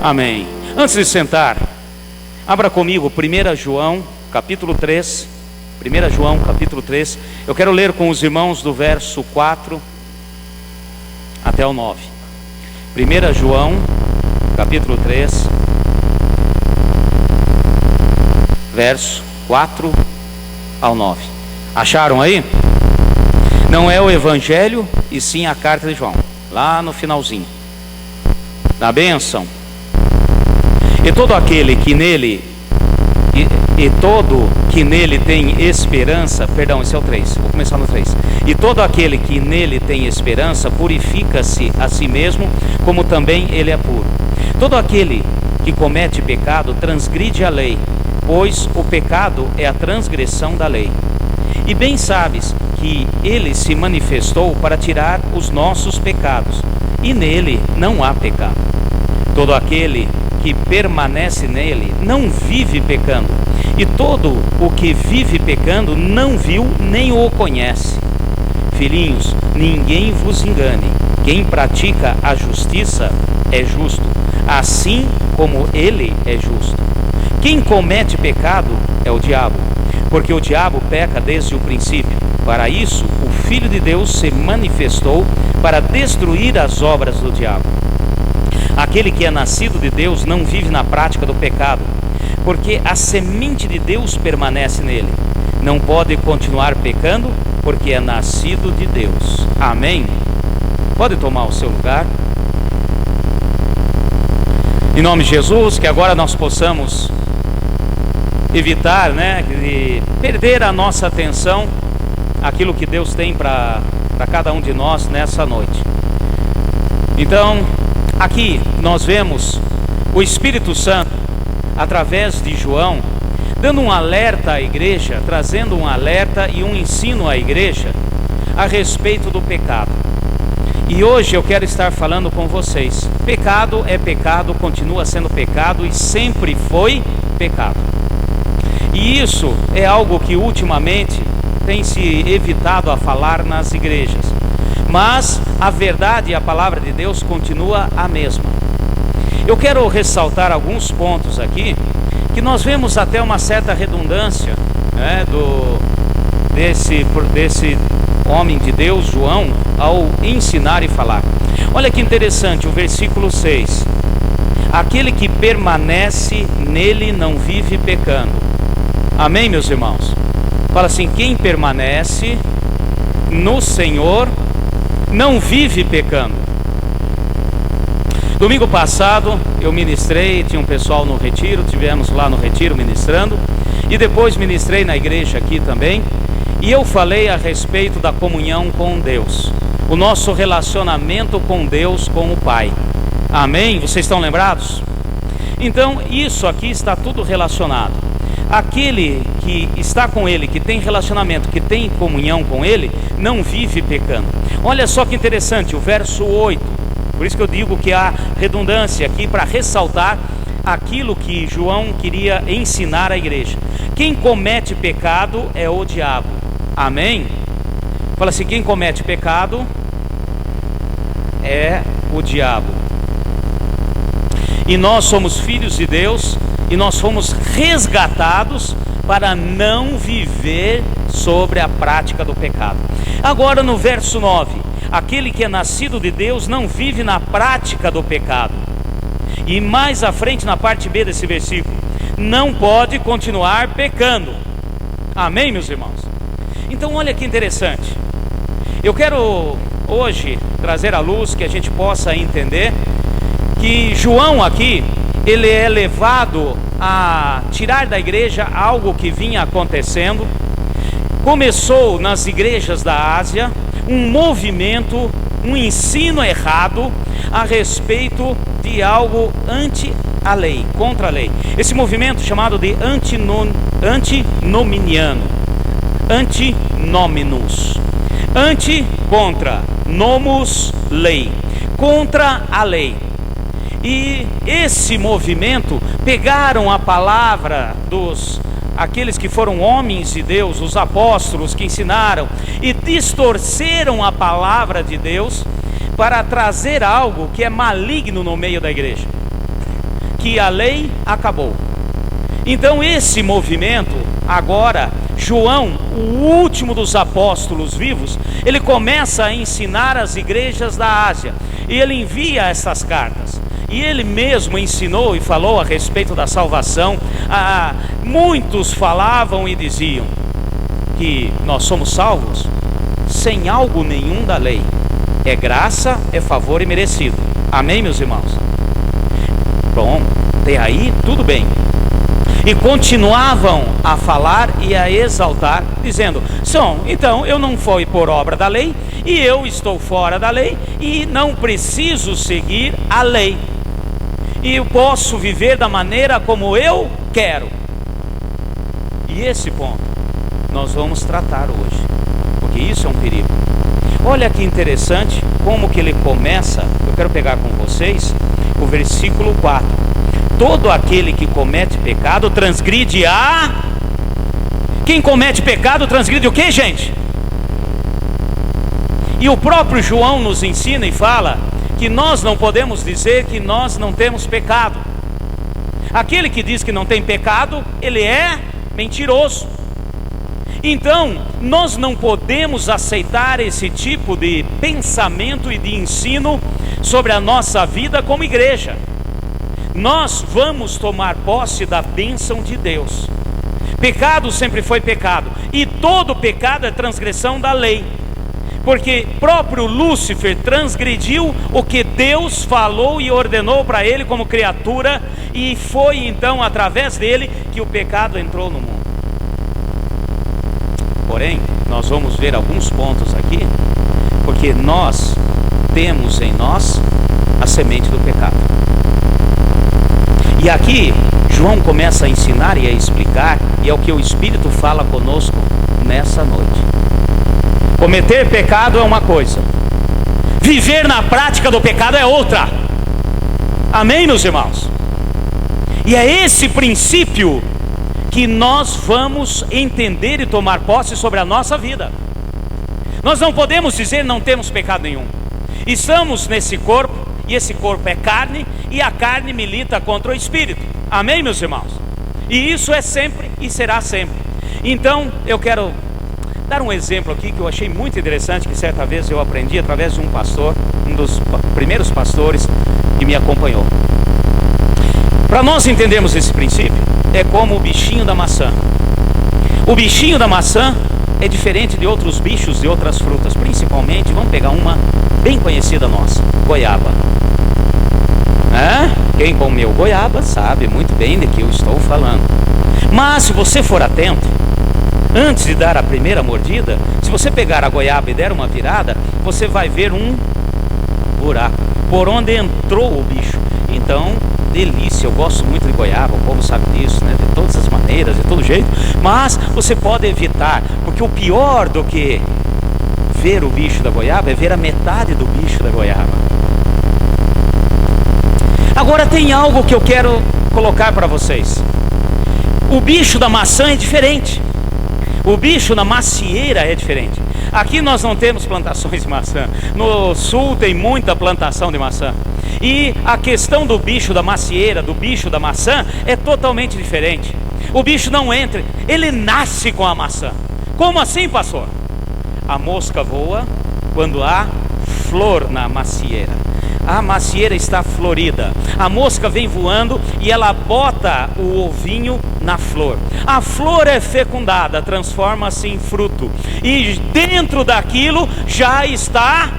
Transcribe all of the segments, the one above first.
Amém. Antes de sentar, abra comigo 1 João, capítulo 3. 1 João, capítulo 3. Eu quero ler com os irmãos do verso 4 até o 9. 1 João, capítulo 3, verso 4 ao 9. Acharam aí? Não é o Evangelho, e sim a carta de João, lá no finalzinho da bênção. E todo aquele que nele tem esperança, perdão, esse é o 3, vou começar no 3. E todo aquele que nele tem esperança purifica-se a si mesmo, como também ele é puro. Todo aquele que comete pecado transgride a lei, pois o pecado é a transgressão da lei. E bem sabes que ele se manifestou para tirar os nossos pecados, e nele não há pecado. Todo aquele que permanece nele não vive pecando, e todo o que vive pecando não viu nem o conhece. Filhinhos, ninguém vos engane. Quem pratica a justiça é justo, assim como ele é justo. Quem comete pecado é o diabo, porque o diabo peca desde o princípio. Para isso, o Filho de Deus se manifestou para destruir as obras do diabo. Aquele que é nascido de Deus não vive na prática do pecado, porque a semente de Deus permanece nele. Não pode continuar pecando, porque é nascido de Deus. Amém? Pode tomar o seu lugar. Em nome de Jesus, que agora nós possamos evitar, de perder a nossa atenção, aquilo que Deus tem para cada um de nós nessa noite. Então, aqui nós vemos o Espírito Santo, através de João, dando um alerta à igreja, trazendo um alerta e um ensino à igreja a respeito do pecado. E hoje eu quero estar falando com vocês. Pecado é pecado, continua sendo pecado e sempre foi pecado. E isso é algo que ultimamente tem se evitado a falar nas igrejas. Mas a verdade e a palavra de Deus continua a mesma. Eu quero ressaltar alguns pontos aqui, que nós vemos até uma certa redundância, desse homem de Deus, João, ao ensinar e falar. Olha que interessante o versículo 6. Aquele que permanece nele não vive pecando. Amém, meus irmãos? Fala assim: quem permanece no Senhor não vive pecando. Domingo passado eu ministrei, tinha um pessoal no retiro, tivemos lá no retiro ministrando, e depois ministrei na igreja aqui também, e eu falei a respeito da comunhão com Deus, o nosso relacionamento com Deus, com o Pai. Amém? Vocês estão lembrados? Então isso aqui está tudo relacionado. Aquele que está com ele, que tem relacionamento, que tem comunhão com ele, não vive pecando. Olha só que interessante, o verso 8. Por isso que eu digo que há redundância aqui para ressaltar aquilo que João queria ensinar à igreja. Quem comete pecado é o diabo. Amém? Fala assim: quem comete pecado é o diabo. E nós somos filhos de Deus, e nós fomos resgatados para não viver sobre a prática do pecado. Agora no verso 9, aquele que é nascido de Deus não vive na prática do pecado. E mais à frente, na parte B desse versículo, não pode continuar pecando. Amém, meus irmãos? Então olha que interessante. Eu quero hoje trazer à luz, que a gente possa entender que João aqui, ele é levado a tirar da igreja algo que vinha acontecendo. Começou nas igrejas da Ásia um movimento, um ensino errado a respeito de algo anti a lei, contra a lei. Esse movimento chamado de antinominiano, antinóminus. Anti, contra, nomos, lei, contra a lei. E esse movimento pegaram a palavra aqueles que foram homens de Deus, os apóstolos que ensinaram, e distorceram a palavra de Deus para trazer algo que é maligno no meio da igreja, que a lei acabou. Então esse movimento, agora, João, o último dos apóstolos vivos, ele começa a ensinar as igrejas da Ásia, e ele envia essas cartas, e ele mesmo ensinou e falou a respeito da salvação. Muitos falavam e diziam que nós somos salvos sem algo nenhum da lei, é graça, é favor e merecido. Amém, meus irmãos? Bom, até aí tudo bem. E continuavam a falar e a exaltar, dizendo: então eu não fui por obra da lei, e eu estou fora da lei, e não preciso seguir a lei, e eu posso viver da maneira como eu quero. E esse ponto nós vamos tratar hoje, porque isso é um perigo. Olha que interessante como que ele começa. Eu quero pegar com vocês o versículo 4. Todo aquele que comete pecado transgride a... Quem comete pecado transgride o que, gente? E o próprio João nos ensina e fala que nós não podemos dizer que nós não temos pecado. Aquele que diz que não tem pecado, ele é mentiroso. Então, nós não podemos aceitar esse tipo de pensamento e de ensino sobre a nossa vida como igreja. Nós vamos tomar posse da bênção de Deus. Pecado sempre foi pecado, e todo pecado é transgressão da lei, porque próprio Lúcifer transgrediu o que Deus falou e ordenou para ele como criatura, e foi então através dele que o pecado entrou no mundo. Porém, nós vamos ver alguns pontos aqui, porque nós temos em nós a semente do pecado. E aqui João começa a ensinar e a explicar, e é o que o Espírito fala conosco nessa noite. Cometer pecado é uma coisa, viver na prática do pecado é outra. Amém, meus irmãos? E é esse princípio que nós vamos entender e tomar posse sobre a nossa vida. Nós não podemos dizer não temos pecado nenhum. Estamos nesse corpo, e esse corpo é carne, e a carne milita contra o espírito. Amém, meus irmãos? E isso é sempre e será sempre. Então eu quero dar um exemplo aqui que eu achei muito interessante, que certa vez eu aprendi através de um pastor, um dos primeiros pastores que me acompanhou. Para nós entendermos esse princípio, é como o bichinho da maçã. O bichinho da maçã é diferente de outros bichos de outras frutas, principalmente, vamos pegar uma bem conhecida nossa, goiaba. Quem comeu goiaba sabe muito bem de que eu estou falando. Mas se você for atento, antes de dar a primeira mordida, se você pegar a goiaba e der uma virada, você vai ver um buraco por onde entrou o bicho. Então, delícia, eu gosto muito de goiaba, o povo sabe disso, né? De todas as maneiras, de todo jeito. Mas você pode evitar, porque o pior do que ver o bicho da goiaba é ver a metade do bicho da goiaba. Agora tem algo que eu quero colocar para vocês. O bicho da maçã é diferente. O bicho da macieira é diferente. Aqui nós não temos plantações de maçã. No sul tem muita plantação de maçã. E a questão do bicho da macieira, do bicho da maçã, é totalmente diferente. O bicho não entra, ele nasce com a maçã. Como assim, pastor? A mosca voa quando há flor na macieira. A macieira está florida, a mosca vem voando e ela bota o ovinho na flor. A flor é fecundada, transforma-se em fruto, e dentro daquilo já está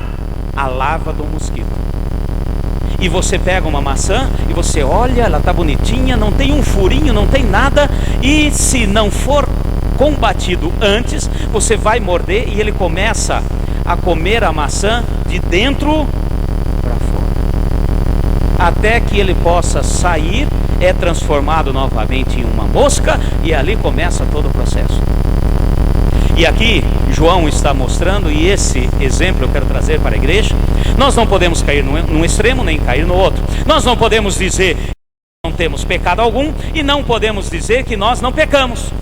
a larva do mosquito. E você pega uma maçã e você olha, ela está bonitinha, não tem um furinho, não tem nada, e se não for combatido antes, você vai morder e ele começa a comer a maçã de dentro para fora, até que ele possa sair, é transformado novamente em uma mosca, e ali começa todo o processo. E aqui João está mostrando, e esse exemplo eu quero trazer para a igreja. Nós não podemos cair num extremo nem cair no outro. Nós não podemos dizer que não temos pecado algum, e não podemos dizer que nós não pecamos.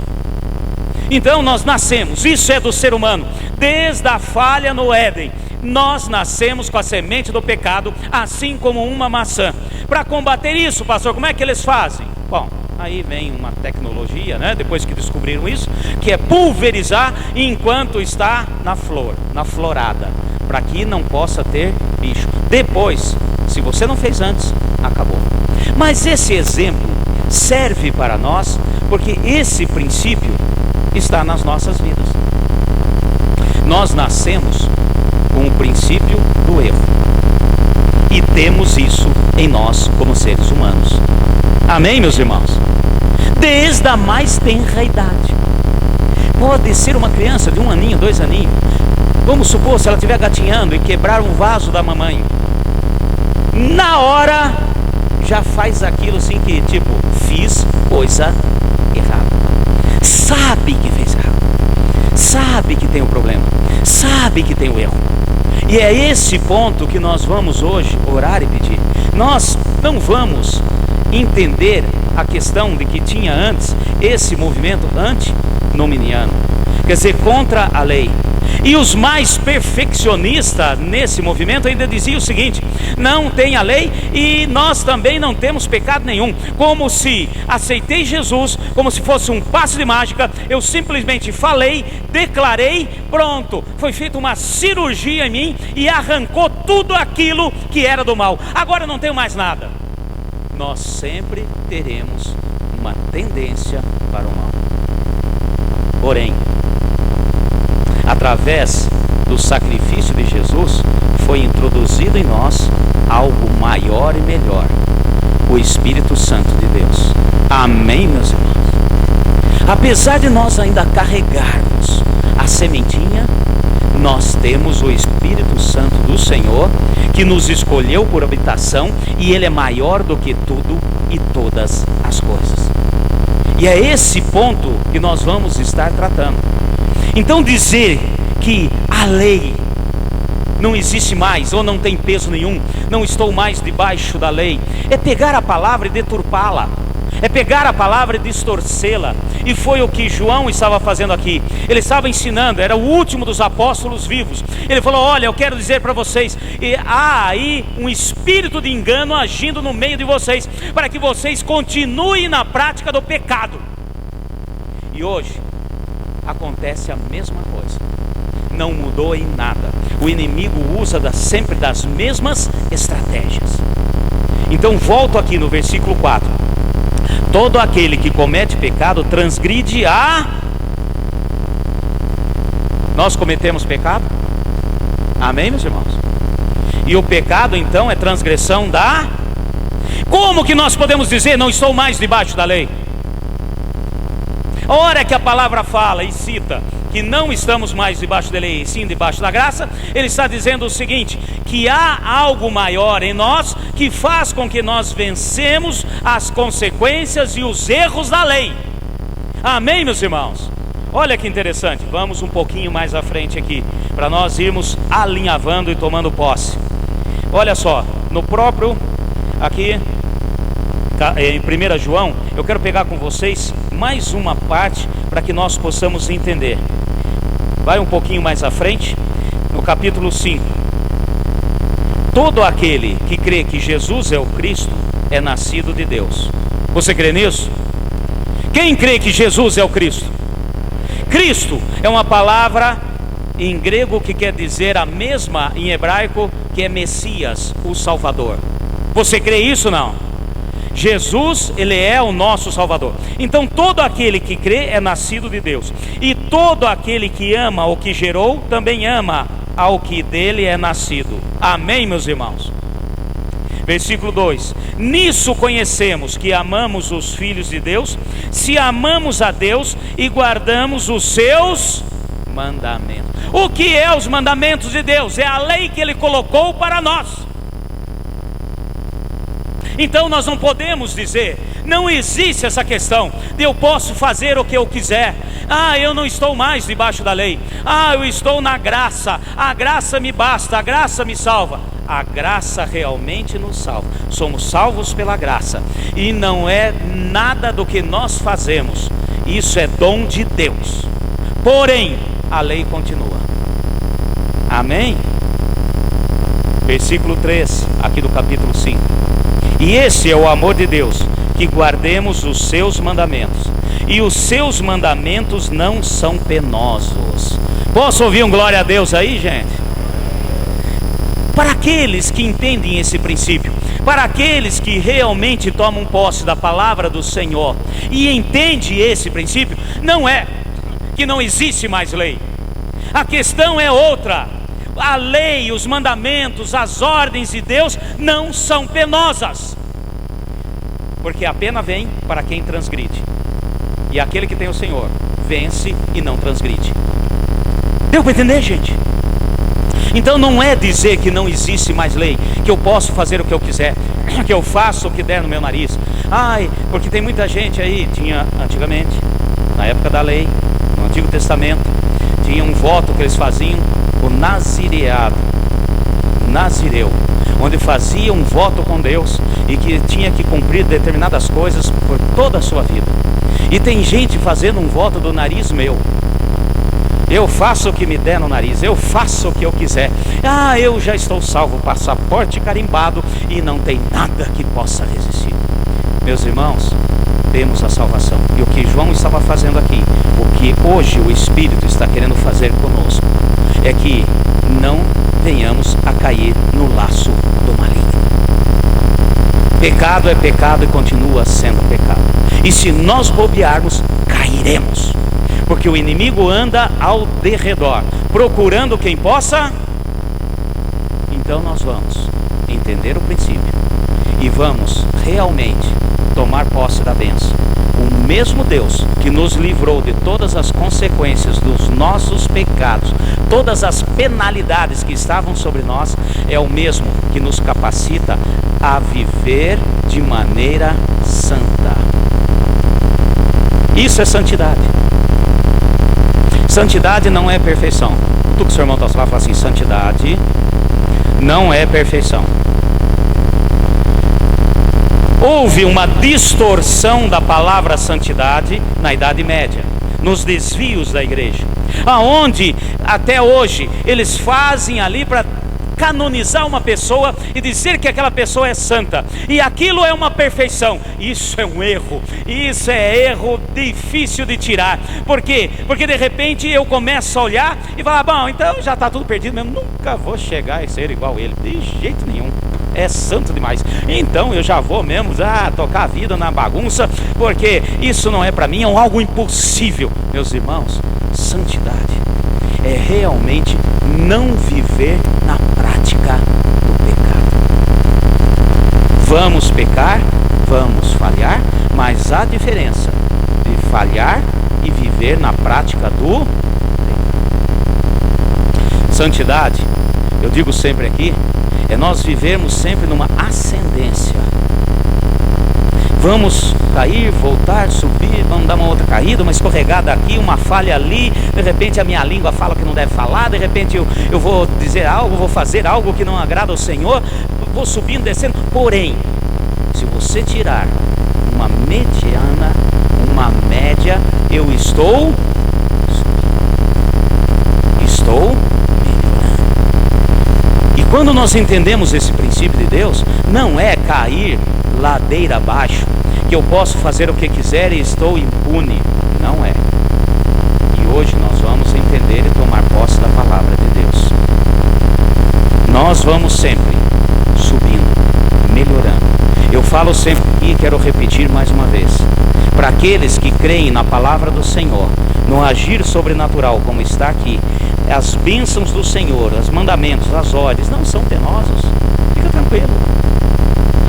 Então nós nascemos, isso é do ser humano, desde a falha no Éden. Nós nascemos com a semente do pecado, assim como uma maçã. Para combater isso, pastor, como é que eles fazem? Bom, aí vem uma tecnologia, né? Depois que descobriram isso, que é pulverizar enquanto está na flor, na florada, para que não possa ter bicho. Depois, se você não fez antes, acabou. Mas esse exemplo serve para nós, porque esse princípio está nas nossas vidas. Nós nascemos com o princípio do erro, e temos isso em nós como seres humanos. Amém, meus irmãos? Desde a mais tenra idade. Pode ser uma criança de 1 aninho, 2 aninhos. Vamos supor, se ela estiver gatinhando e quebrar um vaso da mamãe, na hora já faz aquilo assim que tipo, fiz coisa errada. Sabe que fez errado, sabe que tem um problema, sabe que tem um erro. E é esse ponto que nós vamos hoje orar e pedir. Nós não vamos entender a questão de que tinha antes esse movimento antinominiano, quer dizer, contra a lei. E os mais perfeccionistas nesse movimento ainda diziam o seguinte: não tem a lei e nós também não temos pecado nenhum. Como se aceitei Jesus, como se fosse um passe de mágica, eu simplesmente falei, declarei, pronto, foi feita uma cirurgia em mim e arrancou tudo aquilo que era do mal. Agora não tenho mais nada. Nós sempre teremos uma tendência para o mal. Porém, através do sacrifício de Jesus, foi introduzido em nós algo maior e melhor: o Espírito Santo de Deus. Amém, meus irmãos? Apesar de nós ainda carregarmos a sementinha, nós temos o Espírito Santo do Senhor, que nos escolheu por habitação, e Ele é maior do que tudo e todas as coisas. E é esse ponto que nós vamos estar tratando. Então, dizer que a lei não existe mais, ou não tem peso nenhum, não estou mais debaixo da lei, é pegar a palavra e deturpá-la, é pegar a palavra e distorcê-la. E foi o que João estava fazendo aqui. Ele estava ensinando, era o último dos apóstolos vivos. Ele falou: olha, eu quero dizer para vocês, há aí um espírito de engano agindo no meio de vocês, para que vocês continuem na prática do pecado. E hoje acontece a mesma coisa, não mudou em nada. O inimigo usa sempre das mesmas estratégias. Então volto aqui no versículo 4: todo aquele que comete pecado transgride a... Nós cometemos pecado? Amém, meus irmãos? E o pecado então é transgressão da... Como que nós podemos dizer não estou mais debaixo da lei? A hora que a palavra fala e cita que não estamos mais debaixo da lei, e sim debaixo da graça, ele está dizendo o seguinte: que há algo maior em nós que faz com que nós vencemos as consequências e os erros da lei. Amém, meus irmãos? Olha que interessante, vamos um pouquinho mais à frente aqui, para nós irmos alinhavando e tomando posse. Olha só, no próprio, aqui em 1 João, eu quero pegar com vocês mais uma parte para que nós possamos entender. Vai um pouquinho mais à frente, no capítulo 5. Todo aquele que crê que Jesus é o Cristo é nascido de Deus. Você crê nisso? Quem crê que Jesus é o Cristo? Cristo é uma palavra em grego que quer dizer a mesma em hebraico, que é Messias, o Salvador. Você crê isso ou não? Jesus, Ele é o nosso Salvador. Então todo aquele que crê é nascido de Deus. E todo aquele que ama o que gerou, também ama ao que dele é nascido. Amém, meus irmãos? Versículo 2: nisso conhecemos que amamos os filhos de Deus, se amamos a Deus e guardamos os seus mandamentos. O que é os mandamentos de Deus? É a lei que Ele colocou para nós. Então nós não podemos dizer, não existe essa questão de eu posso fazer o que eu quiser. Eu não estou mais debaixo da lei. Eu estou na graça. A graça me basta, a graça me salva. A graça realmente nos salva. Somos salvos pela graça. E não é nada do que nós fazemos. Isso é dom de Deus. Porém, a lei continua. Amém? Versículo 3, aqui do capítulo 5. E esse é o amor de Deus, que guardemos os seus mandamentos. E os seus mandamentos não são penosos. Posso ouvir um glória a Deus aí, gente? Para aqueles que entendem esse princípio, para aqueles que realmente tomam posse da palavra do Senhor e entendem esse princípio, não é que não existe mais lei. A questão é outra. A lei, os mandamentos, as ordens de Deus não são penosas, porque a pena vem para quem transgride, e aquele que tem o Senhor vence e não transgride. Deu para entender, gente? Então não é dizer que não existe mais lei, que eu posso fazer o que eu quiser, que eu faço o que der no meu nariz. Ai, porque tem muita gente aí, tinha antigamente, na época da lei, no Antigo Testamento, tinha um voto que eles faziam, o nazireado, nazireu, onde fazia um voto com Deus e que tinha que cumprir determinadas coisas por toda a sua vida. E tem gente fazendo um voto do nariz meu. Eu faço o que me der no nariz, eu faço o que eu quiser. Ah, eu já estou salvo, passaporte carimbado, e não tem nada que possa resistir. Meus irmãos, temos a salvação. E o que João estava fazendo aqui, o que hoje o Espírito está querendo fazer conosco, é que não venhamos a cair no laço do maligno. Pecado é pecado e continua sendo pecado. E se nós bobearmos, cairemos. Porque o inimigo anda ao derredor, procurando quem possa. Então nós vamos entender o princípio e vamos realmente tomar posse da bênção. O mesmo Deus que nos livrou de todas as consequências dos nossos pecados, todas as penalidades que estavam sobre nós, é o mesmo que nos capacita a viver de maneira santa. Isso é santidade. Santidade não é perfeição. Tu que o seu irmão está lá fala assim: santidade não é perfeição. Houve uma distorção da palavra santidade na Idade Média, nos desvios da igreja, aonde até hoje eles fazem ali para canonizar uma pessoa e dizer que aquela pessoa é santa, e aquilo é uma perfeição. Isso é um erro, isso é erro difícil de tirar. Por quê? Porque de repente eu começo a olhar e falar: bom, então já está tudo perdido mesmo, nunca vou chegar a ser igual ele, de jeito nenhum, é santo demais, então eu já vou mesmo tocar a vida na bagunça, porque isso não é para mim, é algo impossível. Meus irmãos, santidade é realmente não viver na prática do pecado. Vamos pecar, vamos falhar, mas há diferença de falhar e viver na prática do pecado. Santidade, eu digo sempre aqui, é nós vivermos sempre numa ascendência. Vamos cair, voltar, subir, vamos dar uma outra caída, uma escorregada aqui, uma falha ali. De repente a minha língua fala que não deve falar. De repente eu vou dizer algo, vou fazer algo que não agrada ao Senhor. Vou subindo, descendo. Porém, se você tirar uma mediana, uma média, eu estou melhorando. E quando nós entendemos esse princípio de Deus, não é cair ladeira abaixo, que eu posso fazer o que quiser e estou impune. Não é. E hoje nós vamos entender e tomar posse da palavra de Deus. Nós vamos sempre subindo, melhorando. Eu falo sempre e quero repetir mais uma vez: para aqueles que creem na palavra do Senhor, no agir sobrenatural como está aqui, as bênçãos do Senhor, os mandamentos, as ordens não são penosos. Fica tranquilo.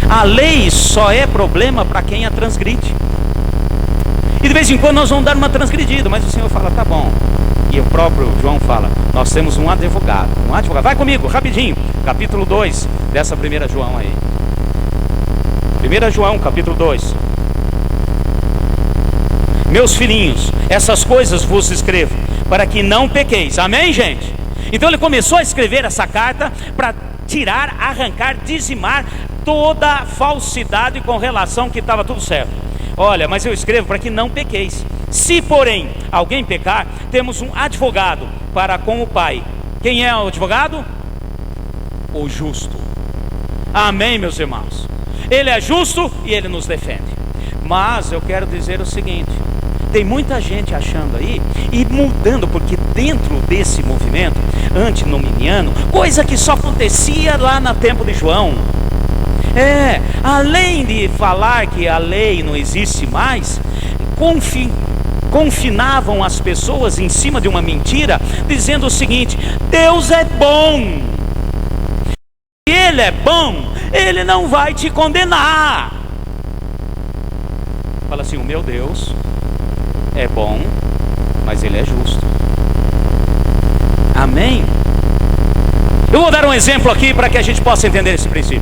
A lei só é problema para quem a transgride. E de vez em quando nós vamos dar uma transgredida, mas o Senhor fala: tá bom. E o próprio João fala: nós temos um advogado. Vai comigo, rapidinho. Capítulo 2 dessa primeira João aí. 1 João, capítulo 2. Meus filhinhos, essas coisas vos escrevo para que não pequeis. Amém, gente? Então ele começou a escrever essa carta para tirar, arrancar, dizimar toda falsidade com relação que estava tudo certo. Olha, mas eu escrevo para que não pequeis. Se porém alguém pecar, temos um advogado para com o Pai. Quem é o advogado? o justo. Amém, meus irmãos? Ele é justo e Ele nos defende. Mas eu quero dizer o seguinte: tem muita gente achando aí e mudando, porque dentro desse movimento antinominiano, coisa que só acontecia lá no tempo de João, além de falar que a lei não existe mais, confinavam as pessoas em cima de uma mentira, dizendo o seguinte: Deus é bom, se Ele é bom, Ele não vai te condenar. Fala assim: o meu Deus é bom, mas Ele é justo. Amém? Eu vou dar um exemplo aqui para que a gente possa entender esse princípio.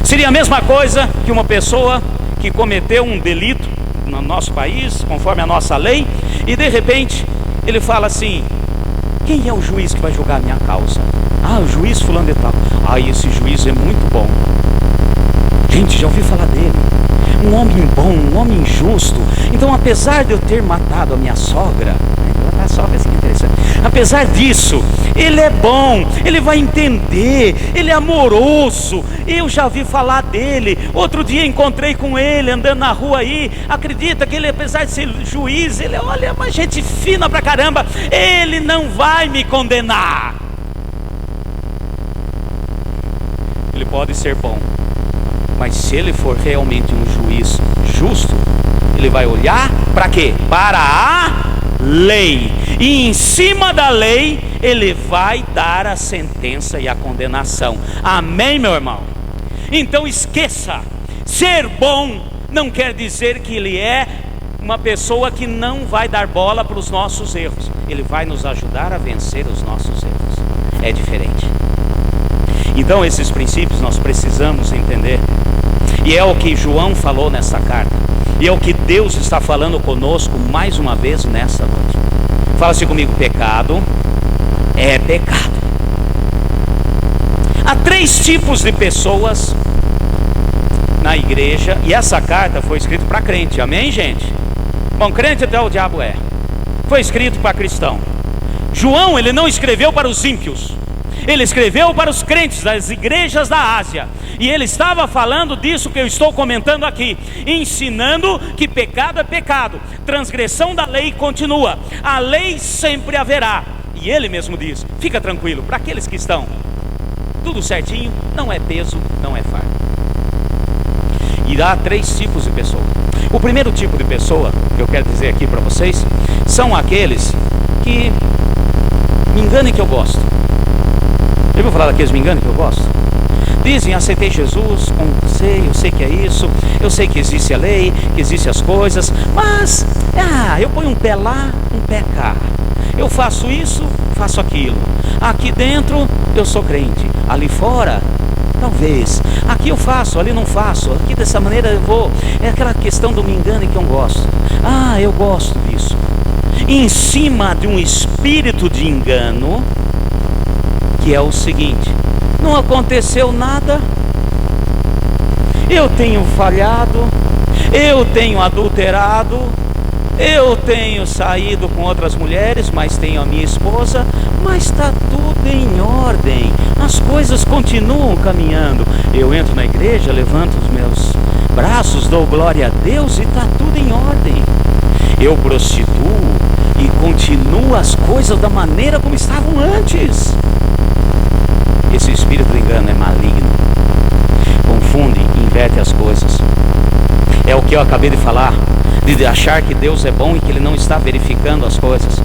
Seria a mesma coisa que uma pessoa que cometeu um delito no nosso país, conforme a nossa lei, e de repente ele fala assim: quem é o juiz que vai julgar a minha causa? Ah, o juiz fulano de tal. Ah, esse juiz é muito bom. Gente, já ouvi falar dele. Um homem bom, um homem justo. Então, apesar de eu ter matado a minha sogra, a sogra assim, interessante, apesar disso, ele é bom, ele vai entender, ele é amoroso. Eu já vi falar dele. Outro dia encontrei com ele andando na rua aí. Acredita que ele, apesar de ser juiz, ele, olha, uma gente fina pra caramba. Ele não vai me condenar. Ele pode ser bom, mas se ele for realmente um juiz justo, ele vai olhar para quê? Para a lei. E em cima da lei, ele vai dar a sentença e a condenação. Amém, meu irmão? Então esqueça, ser bom não quer dizer que ele é uma pessoa que não vai dar bola para os nossos erros. Ele vai nos ajudar a vencer os nossos erros. É diferente. Então esses princípios nós precisamos entender. E é o que João falou nessa carta. E é o que Deus está falando conosco mais uma vez nessa noite. Fala-se comigo: pecado é pecado. Há 3 tipos de pessoas na igreja. E essa carta foi escrita para crente. Amém, gente? Bom, crente até o diabo é. Foi escrito para cristão. João, ele não escreveu para os ímpios. Ele escreveu para os crentes das igrejas da Ásia. E ele estava falando disso que eu estou comentando aqui, ensinando que pecado é pecado, transgressão da lei continua, a lei sempre haverá. E ele mesmo diz: fica tranquilo, para aqueles que estão tudo certinho, não é peso, não é fardo. E há 3 tipos de pessoa. O primeiro tipo de pessoa que eu quero dizer aqui para vocês são aqueles que me enganem que eu gosto. Já ouviu falar daqueles me enganem que eu gosto? Dizem: aceitei Jesus, eu sei que é isso, eu sei que existe a lei, que existem as coisas, mas eu ponho um pé lá, um pé cá. Eu faço isso, faço aquilo. Aqui dentro eu sou crente, ali fora talvez. Aqui eu faço, ali não faço. Aqui dessa maneira eu vou. É aquela questão do me engane que eu gosto. Eu gosto disso. Em cima de um espírito de engano, que é o seguinte: não aconteceu nada, eu tenho falhado, eu tenho adulterado, eu tenho saído com outras mulheres, mas tenho a minha esposa, mas está tudo em ordem, as coisas continuam caminhando. Eu entro na igreja, levanto os meus braços, dou glória a Deus e está tudo em ordem. Eu prostituo e continuo as coisas da maneira como estavam antes. Esse espírito de engano é maligno, confunde, inverte as coisas. É o que eu acabei de falar, de achar que Deus é bom e que Ele não está verificando as coisas.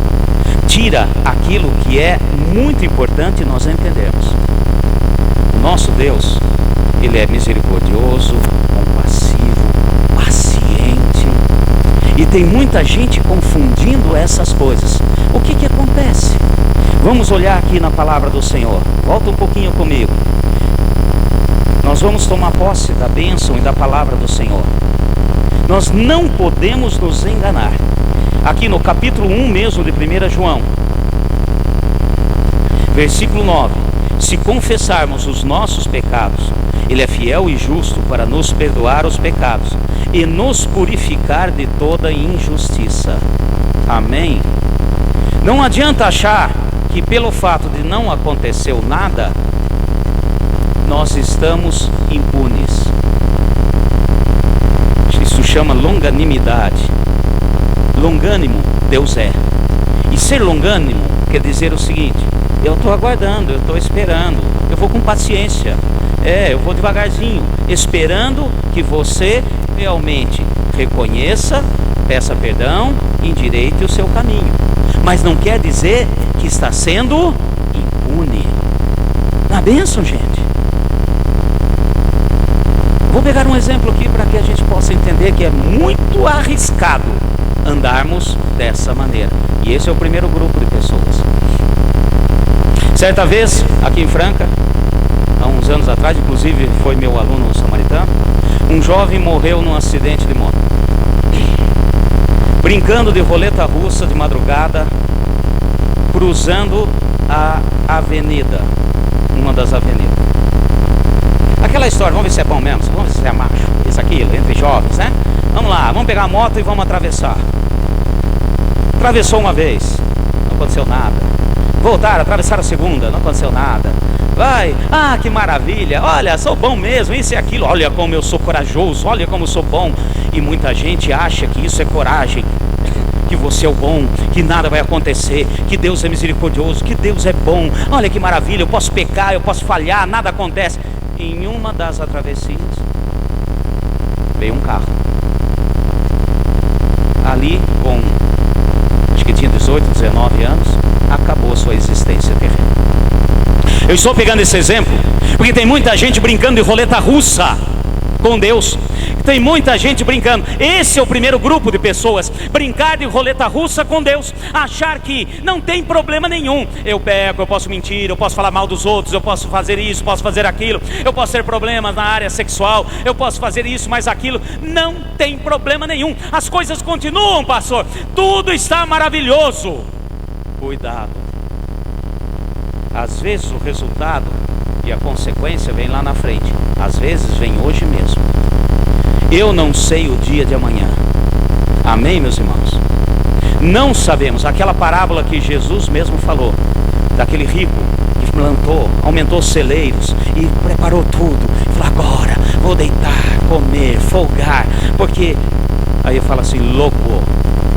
Tira aquilo que é muito importante nós entendermos. O nosso Deus, Ele é misericordioso, compassivo, paciente. E tem muita gente confundindo essas coisas. O que acontece? Vamos olhar aqui na palavra do Senhor. Volta um pouquinho comigo. Nós vamos tomar posse da bênção e da palavra do Senhor. Nós não podemos nos enganar. Aqui no capítulo 1 mesmo de 1 João, versículo 9: se confessarmos os nossos pecados, Ele é fiel e justo para nos perdoar os pecados e nos purificar de toda injustiça. Amém? Não adianta achar que pelo fato de não acontecer nada, nós estamos impunes. Isso chama longanimidade. Longânimo, Deus é. E ser longânimo quer dizer o seguinte: eu estou aguardando, eu estou esperando, eu vou com paciência, eu vou devagarzinho, esperando que você realmente reconheça, peça perdão, endireite o seu caminho. Mas não quer dizer que está sendo impune. Na bênção, gente. Vou pegar um exemplo aqui para que a gente possa entender que é muito arriscado andarmos dessa maneira. E esse é o primeiro grupo de pessoas. Certa vez, aqui em Franca, há uns anos atrás, inclusive foi meu aluno samaritano, um jovem morreu num acidente de moto, brincando de roleta russa de madrugada, cruzando a avenida, uma das avenidas. Aquela história, vamos ver se é bom mesmo, vamos ver se é macho, isso, aquilo, entre jovens, né? Vamos lá, vamos pegar a moto e vamos atravessar. Atravessou uma vez, não aconteceu nada. Voltaram, atravessaram a segunda, não aconteceu nada. Vai, que maravilha, olha, sou bom mesmo, isso e aquilo, olha como eu sou corajoso, olha como eu sou bom. E muita gente acha que isso é coragem, que você é o bom, que nada vai acontecer, que Deus é misericordioso, que Deus é bom. Olha que maravilha, eu posso pecar, eu posso falhar, nada acontece. Em uma das travessias veio um carro. Ali, com acho que tinha 18, 19 anos, acabou a sua existência terrena. Eu estou pegando esse exemplo porque tem muita gente brincando de roleta russa com Deus. Tem muita gente brincando. Esse é o primeiro grupo de pessoas. Brincar de roleta russa com Deus. Achar que não tem problema nenhum. Eu peco, eu posso mentir, eu posso falar mal dos outros, eu posso fazer isso, posso fazer aquilo, eu posso ter problemas na área sexual, eu posso fazer isso, mais aquilo. Não tem problema nenhum. As coisas continuam, pastor. Tudo está maravilhoso. Cuidado. Às vezes o resultado e a consequência vem lá na frente. Às vezes vem hoje mesmo. Eu não sei o dia de amanhã. Amém, meus irmãos? Não sabemos. Aquela parábola que Jesus mesmo falou, daquele rico que plantou, aumentou os celeiros e preparou tudo. Falou, agora vou deitar, comer, folgar. Porque aí eu falo assim, louco,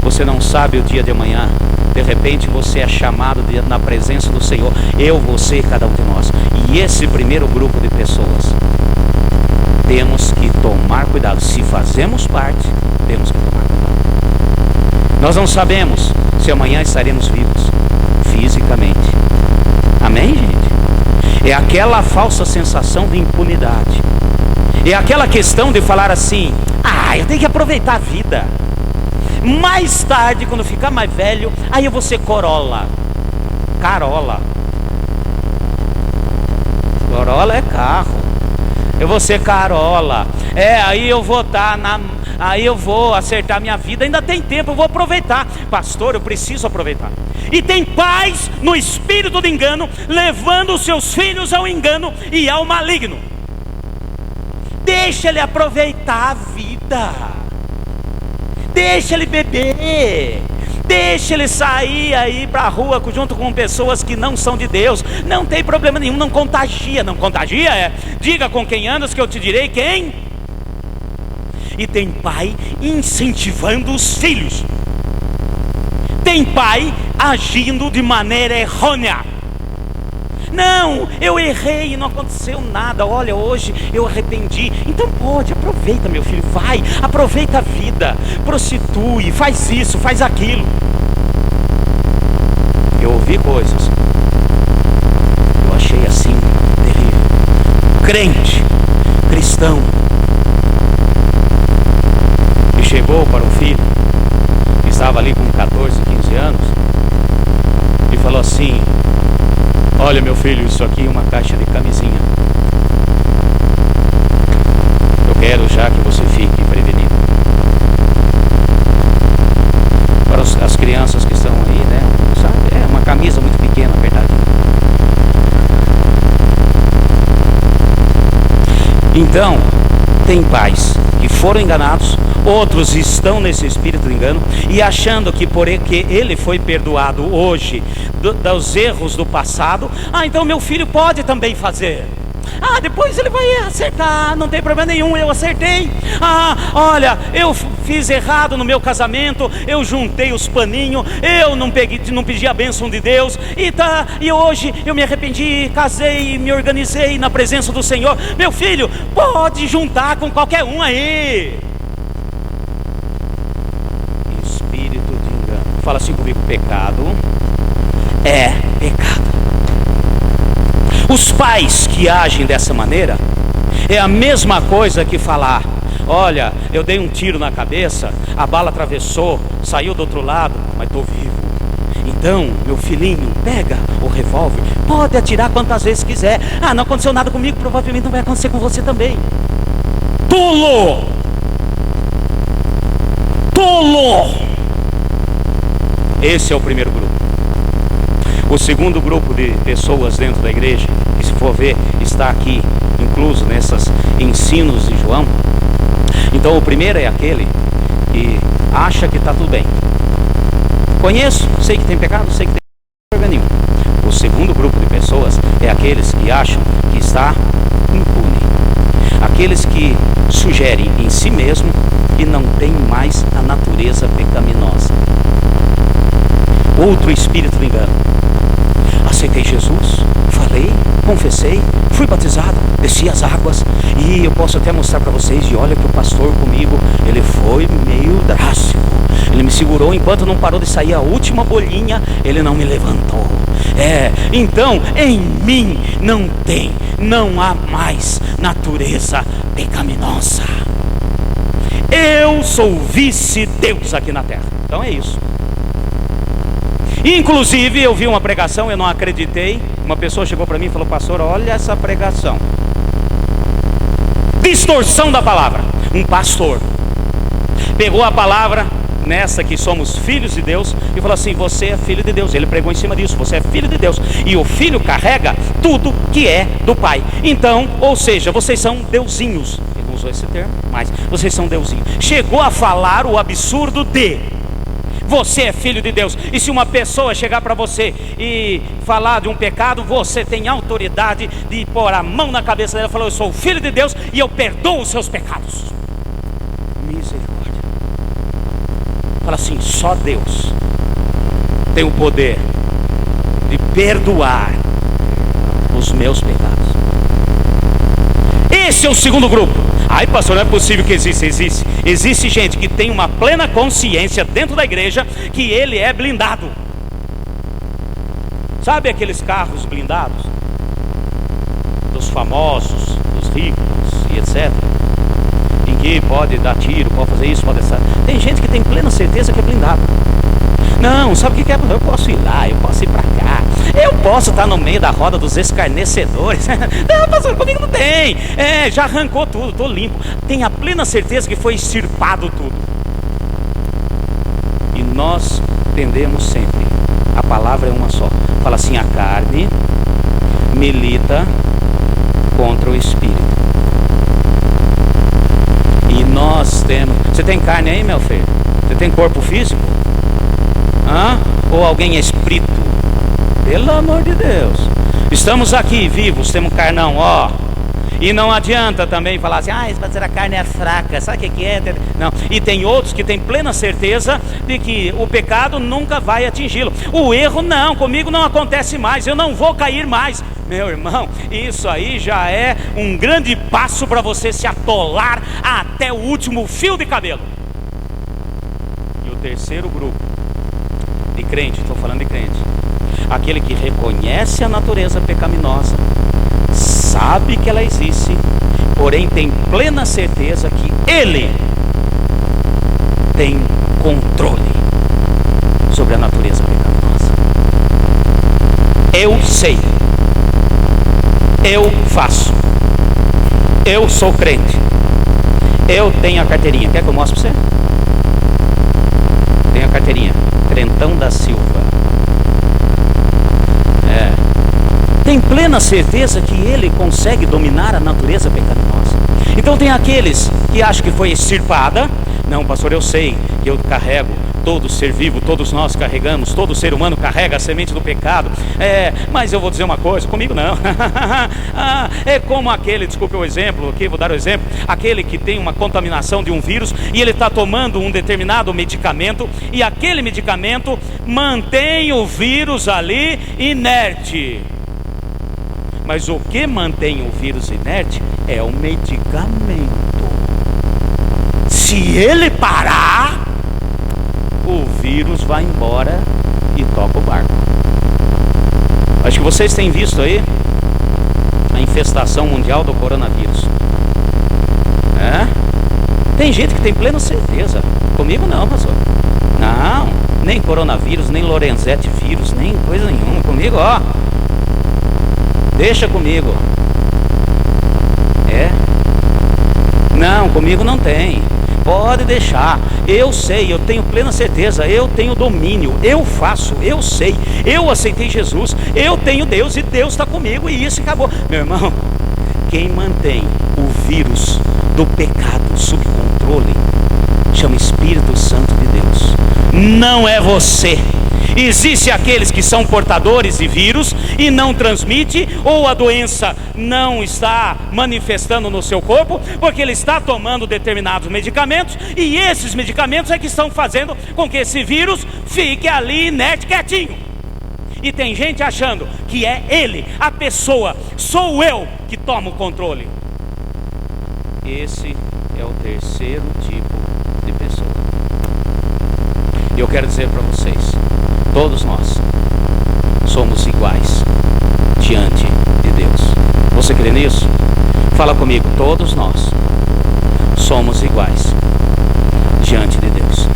você não sabe o dia de amanhã. De repente você é chamado na presença do Senhor. Eu, você, cada um de nós. E esse primeiro grupo de pessoas, temos que tomar cuidado. Se fazemos parte, temos que tomar cuidado. Nós não sabemos se amanhã estaremos vivos fisicamente. Amém, gente? É aquela falsa sensação de impunidade. É aquela questão de falar assim, eu tenho que aproveitar a vida. Mais tarde, quando ficar mais velho, aí eu vou ser Corolla. Carola. Corolla é carro. Eu vou ser Carola. Aí eu vou aí eu vou acertar minha vida. Ainda tem tempo, eu vou aproveitar. Pastor, eu preciso aproveitar. E tem pais no espírito de engano, levando os seus filhos ao engano e ao maligno. Deixa ele aproveitar a vida. Deixa ele beber. Deixa ele sair aí para a rua junto com pessoas que não são de Deus. Não tem problema nenhum, não contagia. Não contagia? Diga com quem andas que eu te direi quem. E tem pai incentivando os filhos. Tem pai agindo de maneira errônea. Não, eu errei e não aconteceu nada. Olha, hoje eu arrependi. Então pode, aproveita, meu filho, vai, aproveita a vida, prostitui, faz isso, faz aquilo. Eu ouvi coisas, eu achei assim, terrível. Crente, cristão, que chegou para um filho que estava ali com 14, 15 anos e falou assim: olha, meu filho, isso aqui é uma caixa de camisinha. Eu quero já que você fique prevenido. Para as crianças que estão aí, né? Sabe? É uma camisa muito pequena, apertadinha. Então, tem pais que foram enganados, outros estão nesse espírito de engano e achando que porque ele foi perdoado hoje dos erros do passado, então meu filho pode também fazer. Ah, depois ele vai acertar, não tem problema nenhum, eu acertei. Ah, olha, eu fiz errado no meu casamento, eu juntei os paninhos, eu não pedi a bênção de Deus, e hoje eu me arrependi, casei, me organizei na presença do Senhor. Meu filho, pode juntar com qualquer um aí. Espírito de engano. Fala assim comigo: pecado é pecado. Os pais que agem dessa maneira é a mesma coisa que falar: olha, eu dei um tiro na cabeça, a bala atravessou, saiu do outro lado, mas estou vivo. Então, meu filhinho, pega o revólver, pode atirar quantas vezes quiser. Ah, não aconteceu nada comigo, provavelmente não vai acontecer com você também. Tolo! Tolo! Esse é o primeiro grupo. O segundo grupo de pessoas dentro da igreja, que se for ver, está aqui incluso nesses ensinos de João. Então o primeiro é aquele que acha que está tudo bem. Conheço, sei que tem pecado, sei que tem problema nenhum. O segundo grupo de pessoas é aqueles que acham que está impune. Aqueles que sugerem em si mesmo que não tem mais a natureza pecaminosa. Outro espírito do engano. Aceitei Jesus, falei, confessei, fui batizado, desci as águas, e eu posso até mostrar para vocês, e olha que o pastor comigo, ele foi meio drástico, ele me segurou enquanto não parou de sair a última bolinha, ele não me levantou. Então em mim não há mais natureza pecaminosa. Eu sou vice-deus aqui na terra. Então é isso. Inclusive eu vi uma pregação, eu não acreditei. Uma pessoa chegou para mim e falou: pastor, olha essa pregação, distorção da palavra. Um pastor pegou a palavra nessa que somos filhos de Deus e falou assim: você é filho de Deus. Ele pregou em cima disso: você é filho de Deus, e o filho carrega tudo que é do pai. Então, ou seja, vocês são deusinhos. Ele não usou esse termo, mas vocês são deusinhos. Chegou a falar o absurdo de: você é filho de Deus. E se uma pessoa chegar para você e falar de um pecado, você tem autoridade de pôr a mão na cabeça dela e falar: eu sou filho de Deus e eu perdoo os seus pecados. Misericórdia. Fala assim: só Deus tem o poder de perdoar os meus pecados. Esse é o segundo grupo. Ai, pastor, não é possível que existe gente que tem uma plena consciência dentro da igreja que ele é blindado. Sabe aqueles carros blindados dos famosos, dos ricos e etc, em que pode dar tiro, pode fazer isso, pode essa. Tem gente que tem plena certeza que é blindado. Não, sabe o que é? Eu posso ir lá, eu posso ir para cá, eu posso estar no meio da roda dos escarnecedores. Não, pastor, comigo não tem. Já arrancou tudo, estou limpo. Tem a plena certeza que foi extirpado tudo. E nós tendemos sempre, a palavra é uma só. Fala assim: a carne milita contra o espírito. E nós temos. Você tem carne aí, meu filho? Você tem corpo físico? Ou alguém é espírito? Pelo amor de Deus. Estamos aqui vivos, temos carnão, ó. E não adianta também falar assim: mas a carne é fraca, sabe o que é? Não. E tem outros que têm plena certeza de que o pecado nunca vai atingi-lo. O erro não, comigo não acontece mais, eu não vou cair mais. Meu irmão, isso aí já é um grande passo para você se atolar até o último fio de cabelo. E o terceiro grupo de crente, estou falando de crente, aquele que reconhece a natureza pecaminosa, sabe que ela existe, porém tem plena certeza que ele tem controle sobre a natureza pecaminosa. Eu sei, eu faço, eu sou crente, eu tenho a carteirinha. Quer que eu mostre para você? Tenho a carteirinha, Crentão da Silva. Tem plena certeza que ele consegue dominar a natureza pecaminosa. Então tem aqueles que acham que foi extirpada. Não, pastor, eu sei que eu carrego Todo ser vivo, todos nós carregamos, todo ser humano carrega a semente do pecado. Mas eu vou dizer uma coisa, comigo não. É como aquele, desculpe o exemplo aqui, vou dar o exemplo, aquele que tem uma contaminação de um vírus e ele está tomando um determinado medicamento, e aquele medicamento mantém o vírus ali inerte. Mas o que mantém o vírus inerte é o medicamento. Se ele parar, o vírus vai embora e toca o barco. Acho que vocês têm visto aí a infestação mundial do coronavírus. Tem gente que tem plena certeza. Comigo não, pastor. Não, nem coronavírus, nem Lorenzetti vírus, nem coisa nenhuma. Comigo, deixa comigo. Não, comigo não tem. Pode deixar, eu sei, eu tenho plena certeza, eu tenho domínio, eu faço, eu sei, eu aceitei Jesus, eu tenho Deus e Deus está comigo e isso acabou. Meu irmão, quem mantém o vírus do pecado sob controle chama Espírito Santo de Deus, não é você. Existem aqueles que são portadores de vírus e não transmite, ou a doença não está manifestando no seu corpo, porque ele está tomando determinados medicamentos, e esses medicamentos é que estão fazendo com que esse vírus fique ali inerte, quietinho. E tem gente achando que é ele, a pessoa, sou eu que tomo o controle. Esse é o terceiro tipo de pessoa. E eu quero dizer para vocês, todos nós somos iguais diante de Deus. Você crê nisso? Fala comigo, todos nós somos iguais diante de Deus.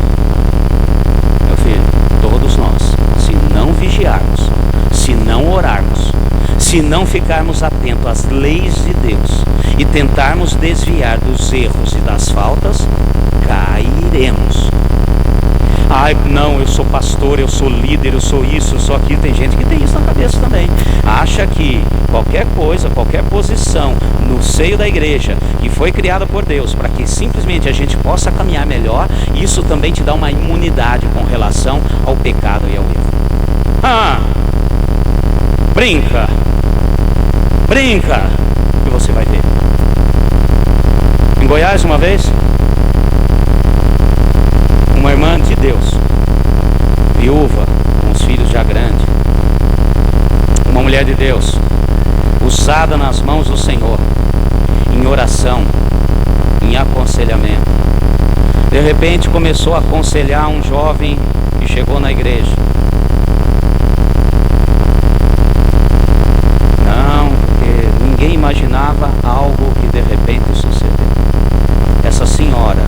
Meu filho, todos nós, se não vigiarmos, se não orarmos, se não ficarmos atentos às leis de Deus e tentarmos desviar dos erros e das faltas, cairemos. Ai, não, eu sou pastor, eu sou líder, eu sou isso, eu sou aquilo. Tem gente que tem isso na cabeça também. Acha que qualquer coisa, qualquer posição no seio da igreja que foi criada por Deus para que simplesmente a gente possa caminhar melhor, isso também te dá uma imunidade com relação ao pecado e ao erro. Brinca, e você vai ver. Em Goiás, uma vez, uma irmã de Deus, viúva, com os filhos já grandes, uma mulher de Deus, usada nas mãos do Senhor, em oração, em aconselhamento. De repente começou a aconselhar um jovem que chegou na igreja. Não, porque ninguém imaginava algo que de repente sucedeu. Essa senhora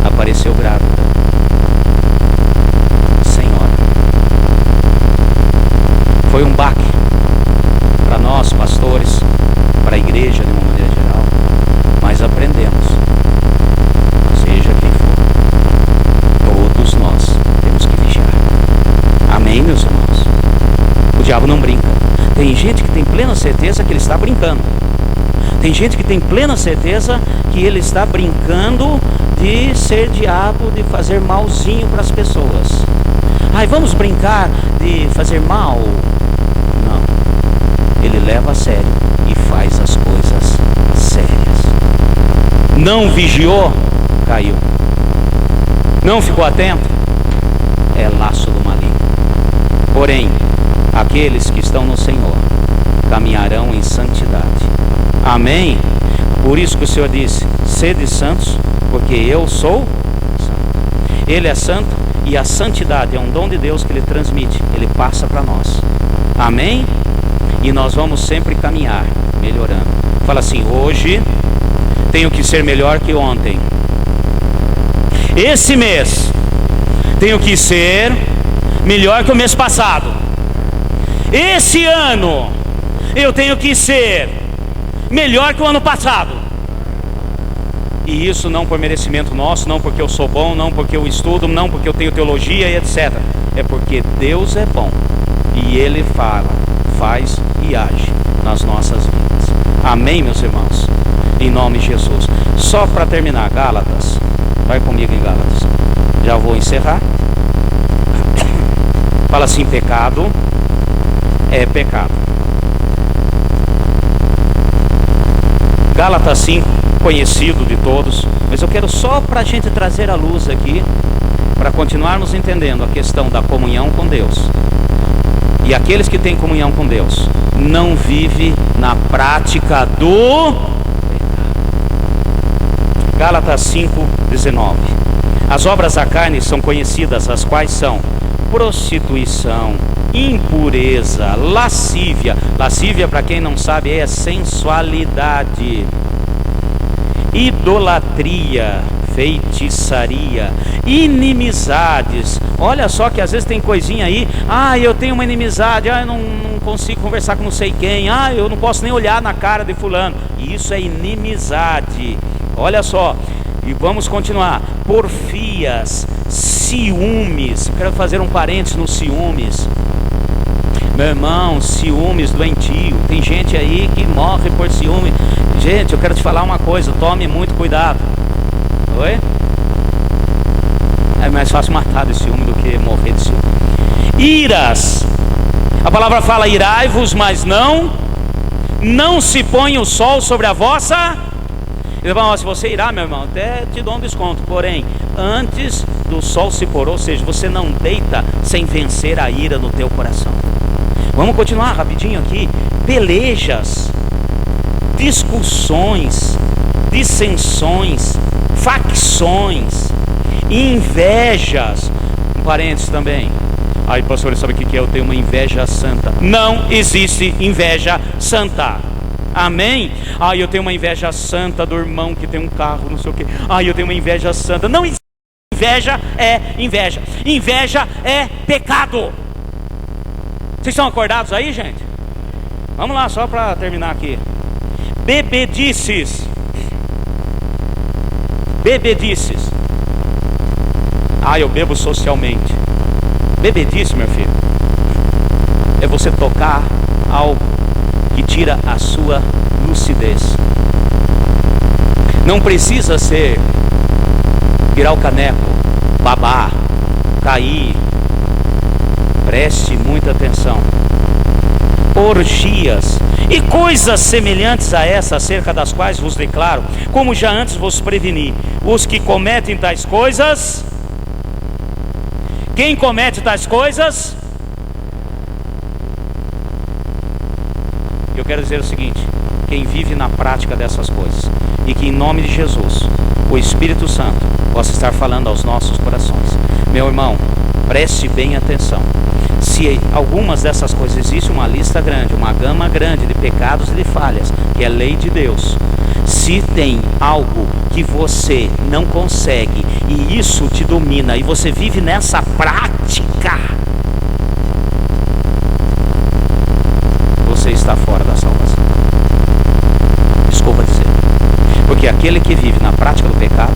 apareceu grávida. Senhora, foi um baque para nós pastores, para a igreja de uma maneira geral, mas aprendemos, seja quem for, todos nós temos que vigiar. Amém, meus irmãos? O diabo não brinca. Tem gente que tem plena certeza que ele está brincando. Tem gente que tem plena certeza que ele está brincando de ser diabo, de fazer malzinho para as pessoas. Ai, vamos brincar de fazer mal? Não. Ele leva a sério e faz as coisas sérias. Não vigiou, caiu. Não ficou atento, é laço do maligno. Porém, aqueles que estão no Senhor caminharão em santidade. Amém? Por isso que o Senhor disse, sede santos, porque eu sou santo. Ele é santo e a santidade é um dom de Deus que Ele transmite, Ele passa para nós. Amém? E nós vamos sempre caminhar, melhorando. Fala assim, hoje tenho que ser melhor que ontem. Esse mês tenho que ser melhor que o mês passado. Esse ano eu tenho que ser melhor que o ano passado. E isso não por merecimento nosso, não porque eu sou bom, não porque eu estudo, não porque eu tenho teologia e etc. É porque Deus é bom e Ele fala, faz e age nas nossas vidas. Amém, meus irmãos? Em nome de Jesus. Só para terminar, Gálatas. Vai comigo em Gálatas. Já vou encerrar. Fala assim: pecado é pecado. Gálatas 5, conhecido de todos, mas eu quero só para a gente trazer a luz aqui, para continuarmos entendendo a questão da comunhão com Deus. E aqueles que têm comunhão com Deus não vivem na prática do pecado. Gálatas 5:19. As obras da carne são conhecidas, as quais são prostituição, impureza, lascívia. Lascívia, para quem não sabe, é sensualidade, idolatria, feitiçaria, inimizades. Olha só que às vezes tem coisinha aí: eu tenho uma inimizade, eu não consigo conversar com não sei quem, eu não posso nem olhar na cara de fulano. Isso é inimizade. Olha só, e vamos continuar: porfias, ciúmes. Quero fazer um parênteses no ciúmes. Meu irmão, ciúmes doentio. Tem gente aí que morre por ciúme. Gente, eu quero te falar uma coisa: tome muito cuidado. Oi? É mais fácil matar de ciúme do que morrer de ciúme. Iras. A palavra fala: irai-vos, mas não se põe o sol sobre a vossa. Irmão, se você irá, meu irmão, até te dou um desconto. Porém, antes do sol se pôr, ou seja, você não deita sem vencer a ira no teu coração. Vamos continuar rapidinho aqui. Pelejas, discussões, dissensões, facções, invejas. Um parênteses também: aí, pastor, sabe o que é? Eu tenho uma inveja santa. Não existe inveja santa. Amém? Eu tenho uma inveja santa do irmão que tem um carro, não sei o que. Eu tenho uma inveja santa. Não existe. Inveja é inveja. Inveja é pecado. Vocês estão acordados aí, gente? Vamos lá, só para terminar aqui. Bebedices. Bebedices. Eu bebo socialmente. Bebedice, meu filho, é você tocar algo que tira a sua lucidez. Não precisa ser virar o caneco, babar, cair. Preste muita atenção. Orgias e coisas semelhantes a essa, acerca das quais vos declaro, como já antes vos preveni, os que cometem tais coisas. Quem comete tais coisas? Eu quero dizer o seguinte: quem vive na prática dessas coisas, e que em nome de Jesus o Espírito Santo possa estar falando aos nossos corações. Meu irmão, preste bem atenção. Se algumas dessas coisas, existe uma lista grande, uma gama grande de pecados e de falhas, que é lei de Deus. Se tem algo que você não consegue e isso te domina, e você vive nessa prática, você está fora da salvação. Desculpa dizer. Porque aquele que vive na prática do pecado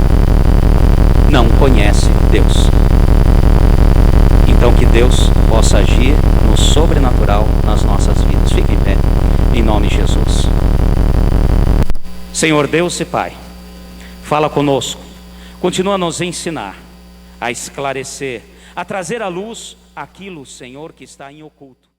não conhece Deus. Então que Deus possa agir no sobrenatural nas nossas vidas. Fique em pé, em nome de Jesus. Senhor Deus e Pai, fala conosco, continua a nos ensinar, a esclarecer, a trazer à luz aquilo, Senhor, que está em oculto.